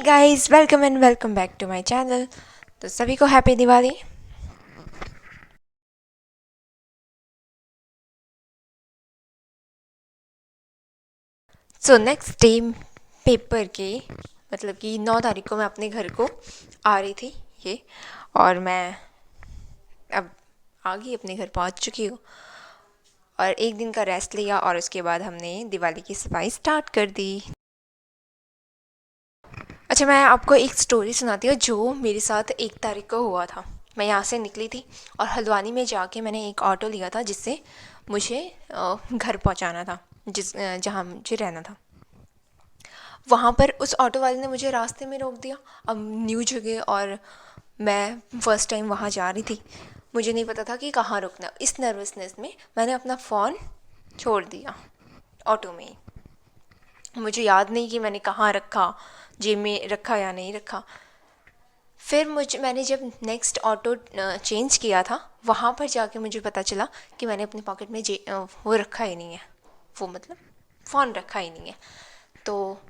Guys, welcome and welcome back to my channel. तो सभी को happy Diwali. So next day paper के मतलब कि 9 तारीख को मैं अपने घर को आ रही थी ये, और मैं अब आ गई, अपने घर पहुंच चुकी हूँ और एक दिन का रेस्ट लिया और उसके बाद हमने दिवाली की सफाई स्टार्ट कर दी। अच्छा, मैं आपको एक स्टोरी सुनाती हूँ जो मेरे साथ 1 तारीख को हुआ था। मैं यहाँ से निकली थी और हल्द्वानी में जाके मैंने एक ऑटो लिया था जिससे मुझे घर पहुँचाना था, जहाँ मुझे रहना था। वहाँ पर उस ऑटो वाले ने मुझे रास्ते में रोक दिया। अब न्यू जगह और मैं फ़र्स्ट टाइम वहाँ जा रही थी, मुझे नहीं पता था कि कहाँ रुकना। इस नर्वसनेस में मैंने अपना फ़ोन छोड़ दिया ऑटो में ही। मुझे याद नहीं कि मैंने कहाँ रखा, जेब में रखा या नहीं रखा। फिर मैंने जब नेक्स्ट ऑटो चेंज किया था, वहाँ पर जाके मुझे पता चला कि मैंने अपने पॉकेट में वो रखा ही नहीं है, वो मतलब फ़ोन रखा ही नहीं है। तो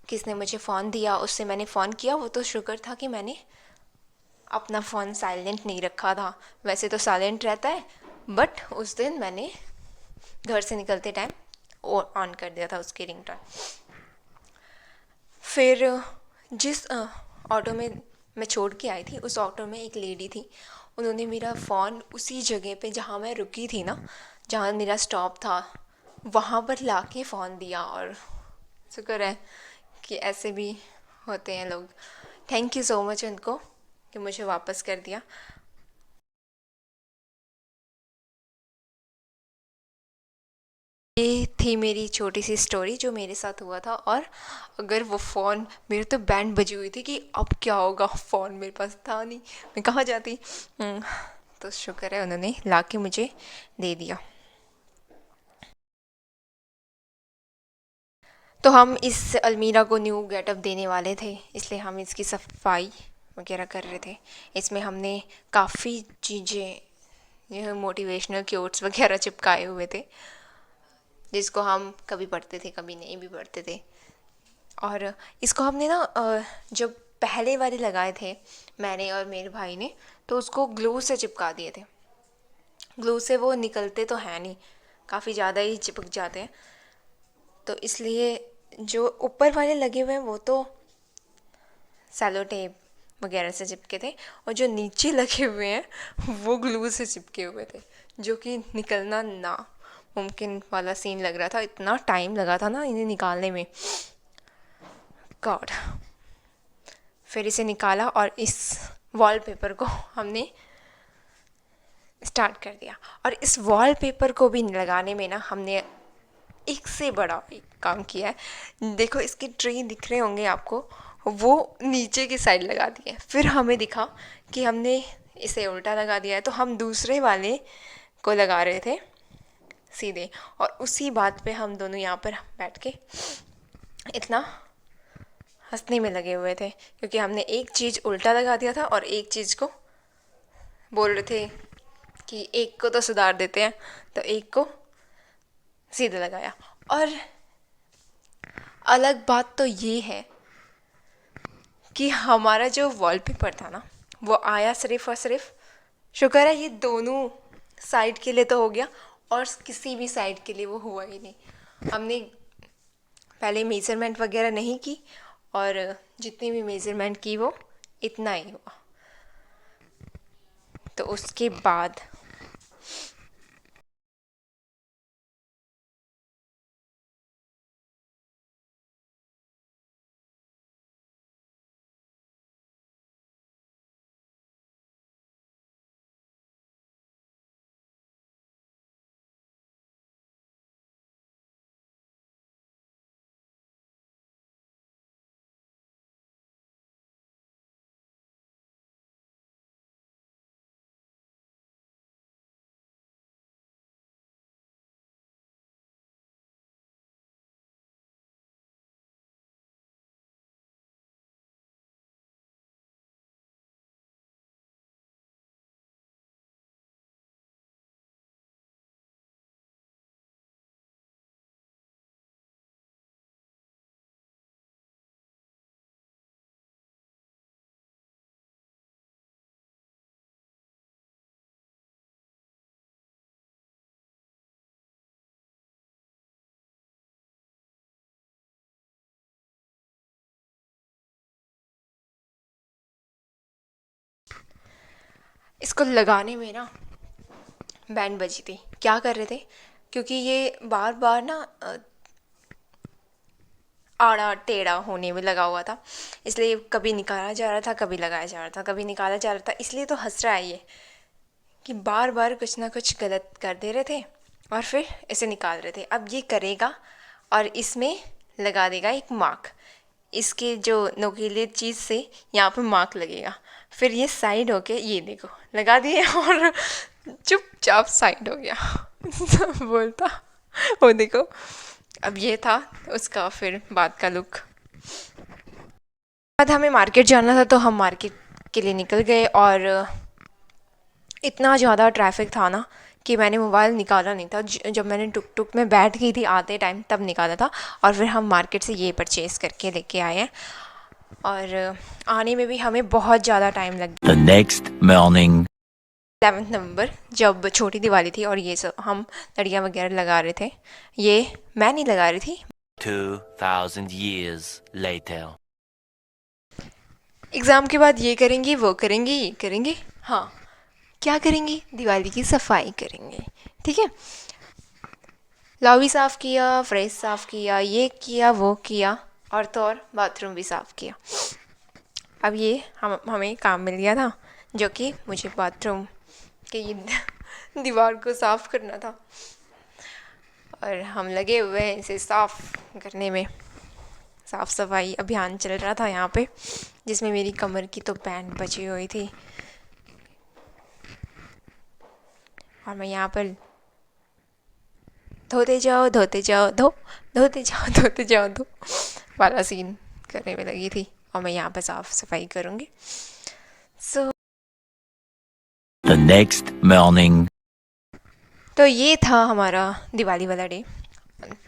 किसने मुझे फ़ोन दिया, उससे मैंने फ़ोन किया। वो तो शुक्र था कि मैंने अपना फ़ोन साइलेंट नहीं रखा था, वैसे तो साइलेंट रहता है, बट उस दिन मैंने घर से निकलते टाइम ऑन कर दिया था उसकी रिंगटोन। फिर जिस ऑटो में मैं छोड़ के आई थी, उस ऑटो में एक लेडी थी। उन्होंने मेरा फ़ोन उसी जगह पे जहाँ मैं रुकी थी ना, जहाँ मेरा स्टॉप था, वहाँ पर ला के फ़ोन दिया। और शुक्र है कि ऐसे भी होते हैं लोग। थैंक यू सो मच उनको कि मुझे वापस कर दिया। ये थी मेरी छोटी सी स्टोरी जो मेरे साथ हुआ था। और अगर वो फ़ोन, मेरे तो बैंड बजी हुई थी कि अब क्या होगा, फ़ोन मेरे पास था नहीं, मैं कहाँ जाती। तो शुक्र है उन्होंने ला के मुझे दे दिया। तो हम इस अलमीरा को न्यू गेटअप देने वाले थे, इसलिए हम इसकी सफाई वगैरह कर रहे थे। इसमें हमने काफ़ी चीज़ें, यह मोटिवेशनल क्योट्स वगैरह चिपकाए हुए थे, जिसको हम कभी पढ़ते थे कभी नहीं भी पढ़ते थे। और इसको हमने ना जब पहले वाले लगाए थे मैंने और मेरे भाई ने, तो उसको ग्लू से चिपका दिए थे। ग्लू से वो निकलते तो हैं नहीं, काफ़ी ज़्यादा ही चिपक जाते हैं। तो इसलिए जो ऊपर वाले लगे हुए हैं वो तो सेलो टेप वगैरह से चिपके थे, और जो नीचे लगे हुए हैं वो ग्लू से चिपके हुए थे, जो कि निकलना ना मुमकिन वाला सीन लग रहा था। इतना टाइम लगा था ना इन्हें निकालने में, गॉड। फिर इसे निकाला और इस वॉलपेपर को हमने स्टार्ट कर दिया। और इस वॉलपेपर को भी लगाने में ना हमने एक से बड़ा एक काम किया है। देखो, इसके ट्री दिख रहे होंगे आपको, वो नीचे की साइड लगा दिए। फिर हमें दिखा कि हमने इसे उल्टा लगा दिया है, तो हम दूसरे वाले को लगा रहे थे सीधे। और उसी बात पे हम दोनों यहाँ पर बैठ के इतना हंसने में लगे हुए थे, क्योंकि हमने एक चीज़ उल्टा लगा दिया था और एक चीज़ को बोल रहे थे कि एक को तो सुधार देते हैं, तो एक को सीधे लगाया। और अलग बात तो ये है कि हमारा जो वॉलपेपर था ना, वो आया सिर्फ और सिर्फ, शुक्र है ये दोनों साइड के लिए तो हो गया, और किसी भी साइड के लिए वो हुआ ही नहीं। हमने पहले मेज़रमेंट वगैरह नहीं की, और जितनी भी मेज़रमेंट की वो इतना ही हुआ। तो उसके बाद इसको लगाने में ना बैंड बजी थी। क्या कर रहे थे, क्योंकि ये बार बार ना आड़ा टेढ़ा होने में लगा हुआ था, इसलिए कभी निकाला जा रहा था, कभी लगाया जा रहा था, कभी निकाला जा रहा था। इसलिए तो हंस रहा है ये, कि बार बार कुछ ना कुछ गलत कर दे रहे थे और फिर इसे निकाल रहे थे। अब ये करेगा और इसमें लगा देगा एक मार्क, इसके जो नोकीले चीज़ से यहाँ पे मार्क लगेगा। फिर ये साइड होके, ये देखो लगा दिए और चुपचाप साइड हो गया। बोलता, वो देखो। अब ये था उसका फिर बाद का लुक। बाद हमें मार्केट जाना था, तो हम मार्केट के लिए निकल गए और इतना ज़्यादा ट्रैफिक था ना कि मैंने मोबाइल निकाला नहीं था। जब मैंने टुक टुक में बैठ गई थी आते टाइम, तब निकाला था। और फिर हम मार्केट से ये परचेज़ करके लेके आए हैं, और आने में भी हमें बहुत ज़्यादा टाइम लग गया। The next morning. 11 नवंबर, जब छोटी दिवाली थी और ये सब हम लड़ियाँ वगैरह लगा रहे थे। ये मैं नहीं लगा रही थी। 2000 years later. एग्ज़ाम के बाद ये करेंगी, वो करेंगी, ये करेंगे। हाँ, क्या करेंगी? दिवाली की सफाई करेंगे, ठीक है। लॉबी साफ़ किया, फ्रेश साफ़ किया, ये किया, वो किया, और तो और बाथरूम भी साफ़ किया। अब ये हमें काम मिल गया था, जो कि मुझे बाथरूम के ये दीवार को साफ़ करना था, और हम लगे हुए हैं इसे साफ़ करने में। साफ़ सफाई अभियान चल रहा था यहाँ पे, जिसमें मेरी कमर की तो बैंड बची हुई थी, और मैं यहाँ पर धोते जाओ धोते जाओ धो, धोते जाओ धोते जाओ धो वाला सीन करने में लगी थी, और मैं यहाँ पर साफ़ सफाई करूँगी। सो The next morning. तो ये था हमारा दिवाली वाला डे।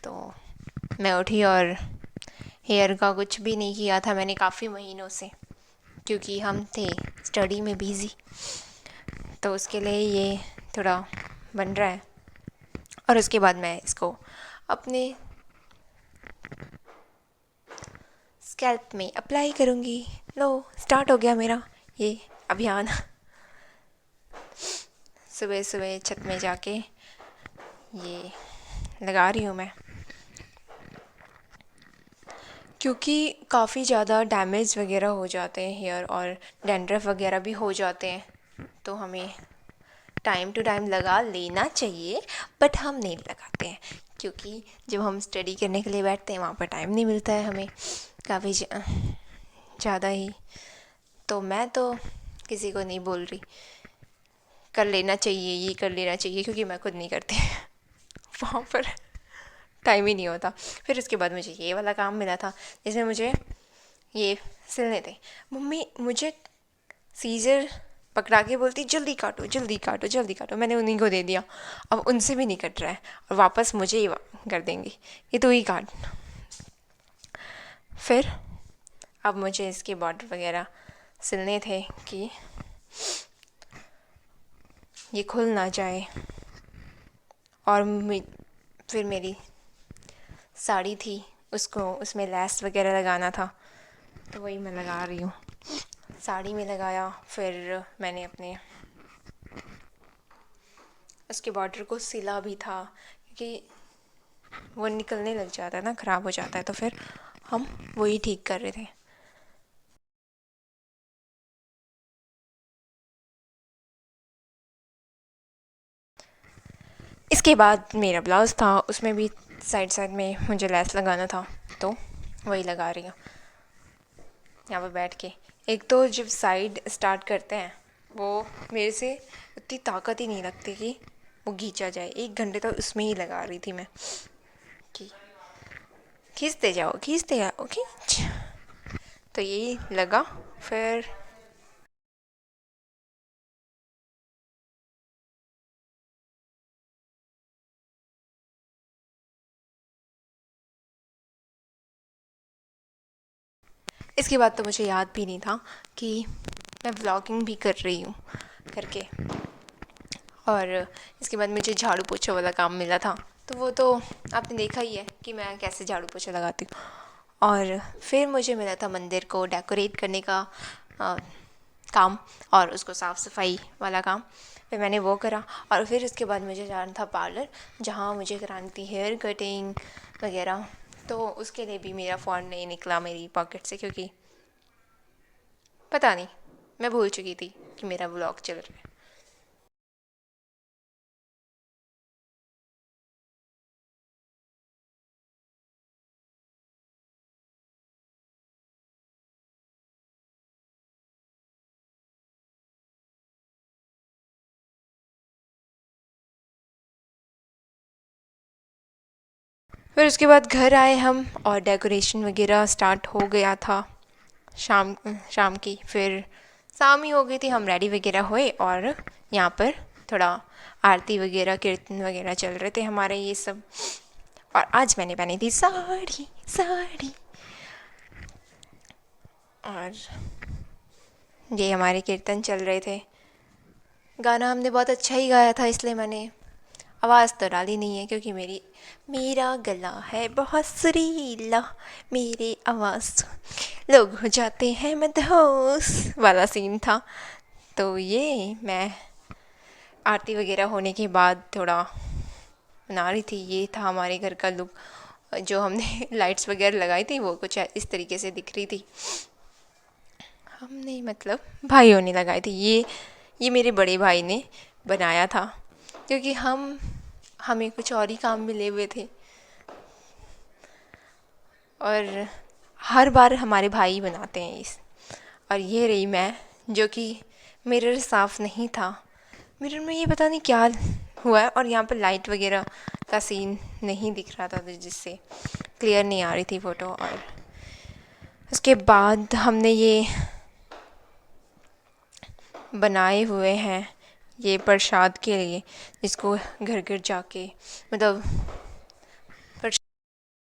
तो मैं उठी और हेयर का कुछ भी नहीं किया था मैंने काफ़ी महीनों से, क्योंकि हम थे स्टडी में बिज़ी। तो उसके लिए ये थोड़ा बन रहा है, और उसके बाद मैं इसको अपने स्कैल्प में अप्लाई करूँगी। लो, स्टार्ट हो गया मेरा ये अभियान। सुबह सुबह छत में जाके ये लगा रही हूँ मैं, क्योंकि काफ़ी ज़्यादा डैमेज वगैरह हो जाते हैं हेयर, और डैंड्रफ वगैरह भी हो जाते हैं, तो हमें टाइम टू टाइम लगा लेना चाहिए। बट हम नहीं लगाते हैं, क्योंकि जब हम स्टडी करने के लिए बैठते हैं वहाँ पर टाइम नहीं मिलता है हमें काफ़ी ज़्यादा ही। तो मैं तो किसी को नहीं बोल रही कर लेना चाहिए, ये कर लेना चाहिए, क्योंकि मैं खुद नहीं करती। वहाँ पर टाइम ही नहीं होता। फिर उसके बाद मुझे ये वाला काम मिला था, जिसमें मुझे ये सिलने थे। मम्मी मुझे सीजर पकड़ा के बोलती जल्दी काटो जल्दी काटो जल्दी काटो, मैंने उन्हीं को दे दिया। अब उनसे भी नहीं कट रहा है, और वापस मुझे ही कर देंगी कि तू ही काट। फिर अब मुझे इसके बॉर्डर वगैरह सिलने थे कि ये खुल ना जाए, और फिर मेरी साड़ी थी, उसको उसमें लैस वगैरह लगाना था, तो वही मैं लगा रही हूँ। साड़ी में लगाया, फिर मैंने अपने उसके बॉर्डर को सिला भी था, क्योंकि वो निकलने लग जाता है ना, ख़राब हो जाता है, तो फिर हम वही ठीक कर रहे थे। इसके बाद मेरा ब्लाउज़ था, उसमें भी साइड साइड में मुझे लेस लगाना था, तो वही लगा रही हूँ यहाँ पर बैठ के। एक तो जब साइड स्टार्ट करते हैं, वो मेरे से उतनी ताकत ही नहीं लगती कि वो खींचा जाए। 1 घंटे तो उसमें ही लगा रही थी मैं कि खींचते जाओ खींच। तो यही लगा। फिर इसके बाद तो मुझे याद भी नहीं था कि मैं व्लॉगिंग भी कर रही हूँ करके। और इसके बाद मुझे झाड़ू पोछा वाला काम मिला था, तो वो तो आपने देखा ही है कि मैं कैसे झाड़ू पोछा लगाती हूँ। और फिर मुझे मिला था मंदिर को डेकोरेट करने का काम और उसको साफ़ सफाई वाला काम। फिर मैंने वो करा और फिर उसके बाद मुझे जाना था पार्लर, जहाँ मुझे करानी थी हेयर कटिंग वगैरह। तो उसके लिए भी मेरा फ़ोन नहीं निकला मेरी पॉकेट से, क्योंकि पता नहीं, मैं भूल चुकी थी कि मेरा व्लॉग चल रहा है। फिर उसके बाद घर आए हम और डेकोरेशन वगैरह स्टार्ट हो गया था शाम शाम की। फिर शाम ही हो गई थी, हम रेडी वगैरह हुए और यहाँ पर थोड़ा आरती वगैरह कीर्तन वगैरह चल रहे थे हमारे ये सब। और आज मैंने पहनी थी साड़ी साड़ी। और ये हमारे कीर्तन चल रहे थे। गाना हमने बहुत अच्छा ही गाया था, इसलिए मैंने आवाज़ तो डाली नहीं है, क्योंकि मेरा गला है बहुत सुरीला, मेरी आवाज़ लोग हो जाते हैं मदहोश वाला सीन था। तो ये मैं आरती वगैरह होने के बाद थोड़ा बना रही थी। ये था हमारे घर का लुक। जो हमने लाइट्स वगैरह लगाई थी वो कुछ इस तरीके से दिख रही थी। हमने मतलब भाइयों ने लगाई थी। ये मेरे बड़े भाई ने बनाया था, क्योंकि हमें कुछ और ही काम मिले हुए थे। और हर बार हमारे भाई बनाते हैं इस। और ये रही मैं, जो कि मिरर साफ़ नहीं था। मिरर में ये पता नहीं क्या हुआ है, और यहाँ पर लाइट वगैरह का सीन नहीं दिख रहा था, तो जिससे क्लियर नहीं आ रही थी फ़ोटो। और उसके बाद हमने ये बनाए हुए हैं ये प्रसाद के लिए, जिसको घर घर जाके मतलब